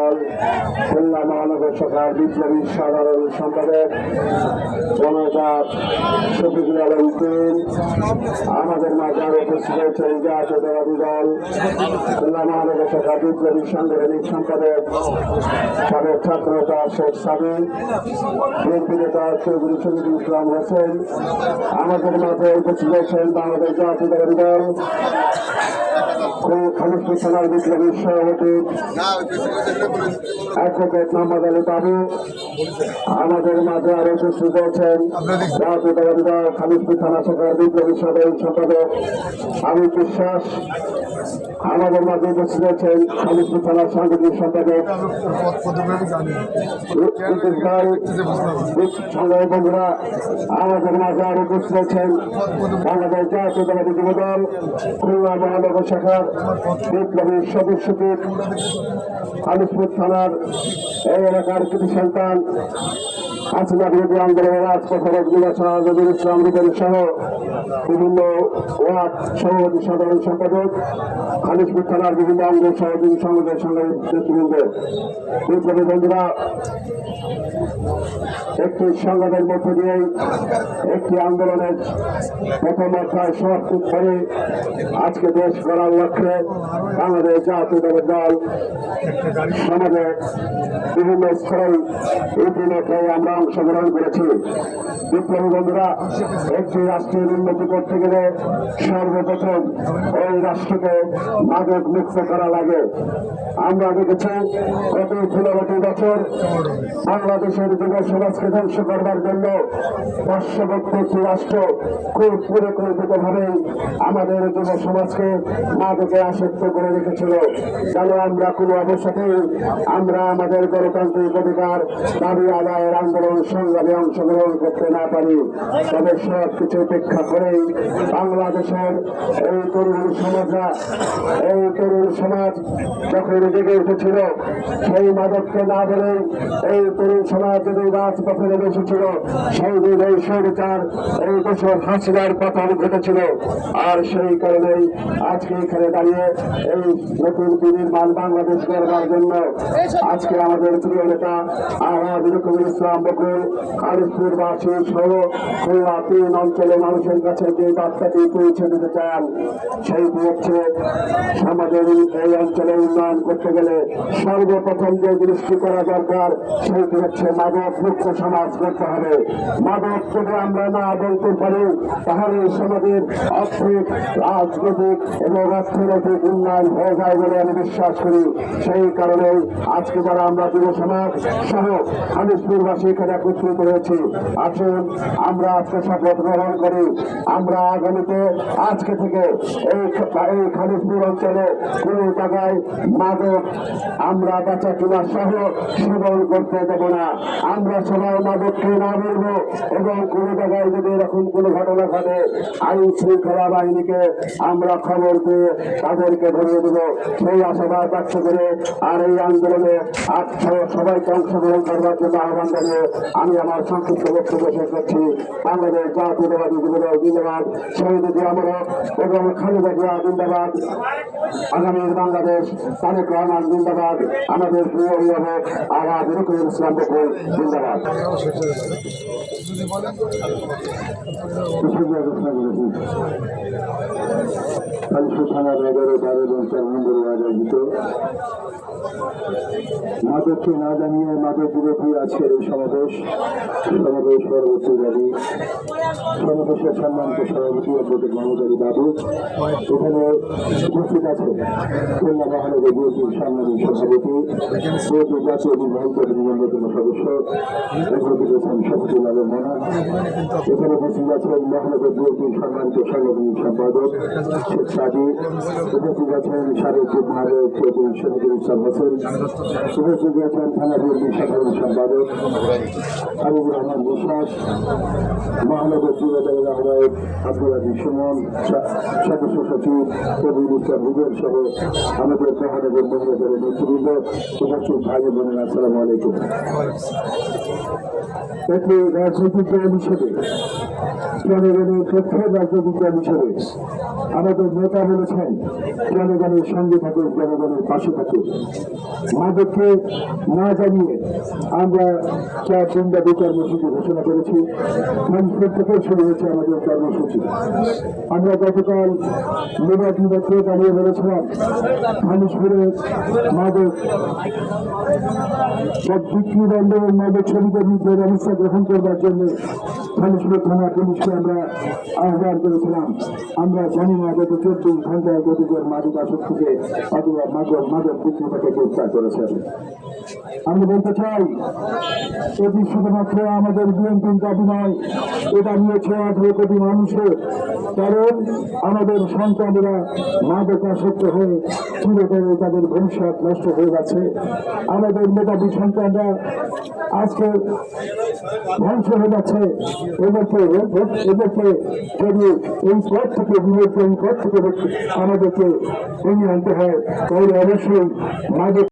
দল খুলনা মহানগর শাখার বিপ্লবী সাধারণ সম্পাদক জনতা শফিকুল আলম তিন, আমাদের মাঝে আরো উপস্থিত হয়েছেন জাতীয়তাবাদী দল খুলনা মহানগর শাখার বিপ্লবী সাংগঠনিক সম্পাদক সাবেক ছাত্রনেতা শেখ সাবি, বিএনপি নেতা চৌধুরী শহীদুল ইসলাম হোসেন, আমাদের মাঝে উপস্থিত হয়েছেন বাংলাদেশ জাতীয়তাবাদী দল খালিশপুর থানার বিপ্লবী সভাপতি অ্যাডভোকেট মোহাম্মদ আলী বাবু, আমাদের মাঝে আরো উপস্থিত হয়েছেন জাতীয়তাবাদী দল খালিশপুর থানা শাখার বিপ্লবী সাধারণ সম্পাদক আমির বিশ্বাস, আমাদের মাঝে উপস্থিত হয়েছেন খালিশপুর থানার সাংগঠনিক সম্পাদক সংগ্রামী বন্ধুরা, আমাদের মাঝে আরো উপস্থিত হয়েছেন বাংলাদেশ জাতীয়তাবাদী যুব দল খুলনা মহানগর শাখার বিপ্লবী সদস্যদের খালিশপুর থানার এই এলাকার কৃতি সন্তান হাসিনা বিরোধী আন্দোলনের রাজপথের নজরুল ইসলাম রুবেল সহ বিভিন্ন ওয়ার্ড সভাপতি সাধারণ সম্পাদক খালিশপুর থানার বিভিন্ন অঙ্গ সহযোগী সংগঠনের সঙ্গে নেতৃবৃন্দ, বিপ্লবী বন্ধুরা, একটি সংগঠনের মধ্য দিয়েই একটি আন্দোলনের প্রথম অধ্যায় সমাপ্ত করে আজকে দেশ গড়ার লক্ষ্যে বাংলাদেশ জাতীয়তাবাদী দল সমাজের বিভিন্ন স্তরে ইতিমধ্যে আমরা অংশগ্রহণ করেছি। বিপ্লবী বন্ধুরা, একটি রাষ্ট্রের উন্নতি করতে গেলে সর্বপ্রথম এই রাষ্ট্রকে মাদক মুক্ত করা লাগে। আমরা দেখেছি গত 15টি বছর বাংলাদেশের যুব সমাজকে ধ্বংস করবার জন্য পার্শ্ববর্তী একটি রাষ্ট্র খুব পরিকল্পিতভাবে আমাদের যুব সমাজকে মাদকে আসক্ত করে রেখেছিল, যেন আমরা কোনো অবস্থাতেই আমরা আমাদের গণতান্ত্রিক অধিকার দাবি আদায়ের আন্দোলন সংগ্রামে অংশগ্রহণ করতে না পারি। তবে সব কিছু উপেক্ষা করেই বাংলাদেশের এই তরুণ সমাজ যখন জেগে উঠেছিল, সেই মাদককে না বলেই এই তরুণ সমাজ যদি রাজপথে নেমে এসেছিল, সেই দিন এই স্বৈরাচার এই দেশের হাসিনার পতন ঘটেছিল। আর সেই কারণেই আজকে এখানে দাঁড়িয়ে এই নতুন বিনির্মাণ বাংলাদেশ গড়বার জন্য আজকে আমাদের প্রিয় নেতা নজরুল ইসলাম বকুল খালিশপুরবাসী সহ খুলনা 3 অঞ্চলের মানুষের কাছে যে বার্তাটি পৌঁছে দিতে চান, সেইটি হচ্ছে সমাজের এই অঞ্চলে উন্নয়ন করতে গেলে সর্বপ্রথম যে জিনিসটি করা দরকার সেইটি হচ্ছে মাদক মুক্ত সমাজ করতে হবে। মাদক যদি আমরা না বলতে পারি তাহলে সমাজের আর্থিক, রাজনৈতিক এবং অর্থনৈতিক উন্নয়ন হয়ে যায় বলে আমি বিশ্বাস করি। সেই কারণে আজকে যারা আমরা যুব সমাজ সহ খালিশপুরবাসী এখানে একত্রিত হয়েছি, আসুন আমরা আজকে শপথ গ্রহণ করি। আমরা আগামীতে আজকে থেকে এই খালিশপুর অঞ্চলে কোনো জায়গায় মাদক আমরা বেচা কিনা সহ সেবন করতে দেব না। আমরা সবাই মাদককে না বলবো এবং কোনো জায়গায় যদি এরকম কোনো ঘটনা ঘটে আইন শৃঙ্খলা বাহিনীকে আমরা খবর দিয়ে তাদেরকে ধরিয়ে দেব, সেই আশাবাদ ব্যক্ত করে আর এই আন্দোলনে সবাইকে অংশগ্রহণ করবার জন্য আহ্বান জানিয়ে আমি আমার সংক্ষিপ্ত বক্তব্য শেষ করছি। বাংলাদেশ জাতীয়তাবাদী যুব দল জিন্দাবাদ, শহীদ জিয়া মোড়ক এবং খালেদা জিয়া জিন্দাবাদ, আগামীর বাংলাদেশ তারেক রহমান জিন্দাবাদ, আমাদের প্রিয় অভিভাবক আওয়াজ নজরুল ইসলাম বকুল জিন্দাবাদ। খালিশপুর থানার 11-12 নম্বর আয়োজিত মাদককে না জানিয়ে মাদক বিরোধী আজকের এই সমাবেশ পরবর্তী দাবি সমাবেশের সম্মানিত সভাপতি অ্যাডভোকেট মোহাম্মদ আলী বাবু, এখানে উপস্থিত আছে খুলনা মহানগর বিএনপির সাংগঠনিক সভাপতি জাতীয় নির্বাহী কমিটির অন্যতম সদস্য অ্যাডভোকেট হোসেন শফিকুল আলম মোনা, এখানে উপস্থিত আছেন মহানগর বিএনপির সম্মানিত সাংগঠনিক সম্পাদক শেখ সাদি, উপস্থিত আছেন সাবেক যুগ্ম আহ্বায়ক চৌধুরী শহীদুল ইসলাম হোসেন, উপস্থিত আছেন থানা বিএনপির সাধারণ সম্পাদক হাবিবুর রহমান বিশ্বাস, মহানগর যুব দলের আহ্বায়ক আব্দুল আজিজ সুমন, সদস্য সচিব কবির ইসলাম রুবেল সহ আমাদের মহানগর মহিলা দলের নেতৃবৃন্দ, উপস্থিত ভাই বোনেরা, আসসালামু আলাইকুম। একটি রাজনৈতিক দল হিসেবে জনগণের তথ্যের রাজনৈতিক দল হিসেবে আমাদের নেতা বলেছেন জনগণের সঙ্গে থাকে, জনগণের পাশে থাকে। মাদককে না জানিয়ে আমরা 4 দিনব্যাপী কর্মসূচি ঘোষণা করেছি। মানুষের থেকে শুরু হয়েছে আমাদের কর্মসূচি। আমরা গতকাল নির্বাচনকে দাঁড়িয়ে বলেছিলাম মানুষপুরে মাদক বিক্রি বন্ধ এবং মাদক শ্রমিকের বিরুদ্ধে ব্যবস্থা গ্রহণ করবার জন্য মানুষপুর থানা পুলিশকে আমরা আহ্বান করেছিলাম। আমরা জানি না গত 24 ঘন্টায় গতিকের মাদক আসক্তিকে অথবা মাদক বিক্রেতাকে গ্রেপ্তার করেছেন। আমি বলতে চাই এটি শুধুমাত্র আমাদের বিএনপির দাবি নয়, এটা নিয়েছে 18 কোটি মানুষের। কারণ আমাদের সন্তানেরা মাদক আসক্ত হয়ে চিরতরে তাদের ভবিষ্যৎ নষ্ট হয়ে গেছে। আমাদের মেধাবী সন্তানরা আজকে ধ্বংস হয়ে যাচ্ছে। এদেরকে যদি এই পথ থেকে বিবেক, এই পথ থেকে আমাদেরকে এগিয়ে আনতে হয়, তাহলে অবশ্যই মাদক